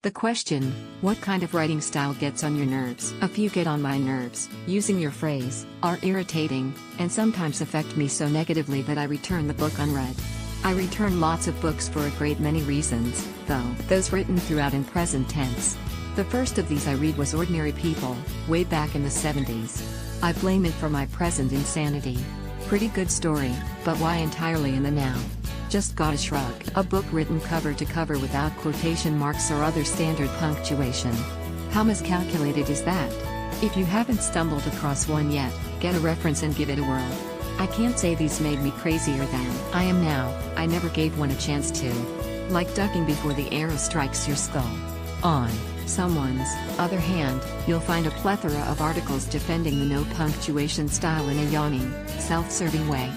The question, what kind of writing style gets on your nerves? A few get on my nerves, using your phrase, are irritating, and sometimes affect me so negatively that I return the book unread. I return lots of books for a great many reasons, though, those written throughout in present tense. The first of these I read was Ordinary People, way back in the 70s. I blame it for my present insanity. Pretty good story, but why entirely in the now? Just gotta shrug. A book written cover to cover without quotation marks or other standard punctuation. How miscalculated is that? If you haven't stumbled across one yet, get a reference and give it a whirl. I can't say these made me crazier than I am now. I never gave one a chance to. Like ducking before the arrow strikes your skull. On someone's other hand, you'll find a plethora of articles defending the no punctuation style in a yawning, self-serving way.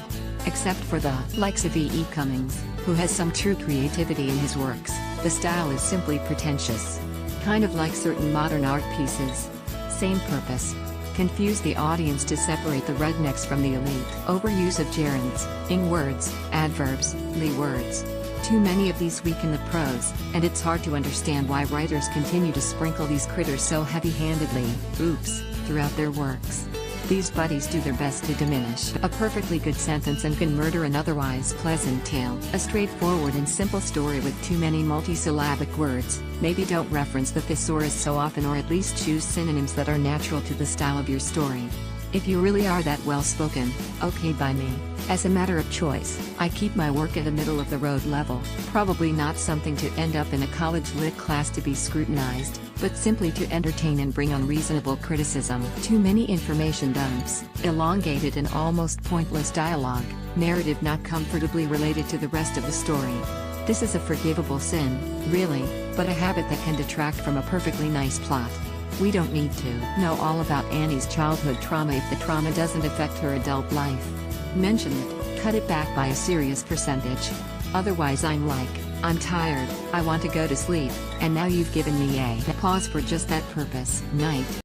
Except for the likes of E. Cummings, who has some true creativity in his works, the style is simply pretentious. Kind of like certain modern art pieces. Same purpose. Confuse the audience to separate the rednecks from the elite. Overuse of gerunds, ing words, adverbs, ly words. Too many of these weaken the prose, and it's hard to understand why writers continue to sprinkle these critters so heavy-handedly, throughout their works. These buddies do their best to diminish a perfectly good sentence and can murder an otherwise pleasant tale. A straightforward and simple story with too many multisyllabic words. Maybe don't reference the thesaurus so often, or at least choose synonyms that are natural to the style of your story. If you really are that well-spoken, okay by me. As a matter of choice, I keep my work at a middle-of-the-road level, probably not something to end up in a college lit class to be scrutinized, but simply to entertain and bring unreasonable criticism. Too many information dumps, elongated and almost pointless dialogue, narrative not comfortably related to the rest of the story. This is a forgivable sin, really, but a habit that can detract from a perfectly nice plot. We don't need to know all about Annie's childhood trauma if the trauma doesn't affect her adult life. Mention it, cut it back by a serious percentage. Otherwise I'm tired, I want to go to sleep, and now you've given me a pause for just that purpose. Night.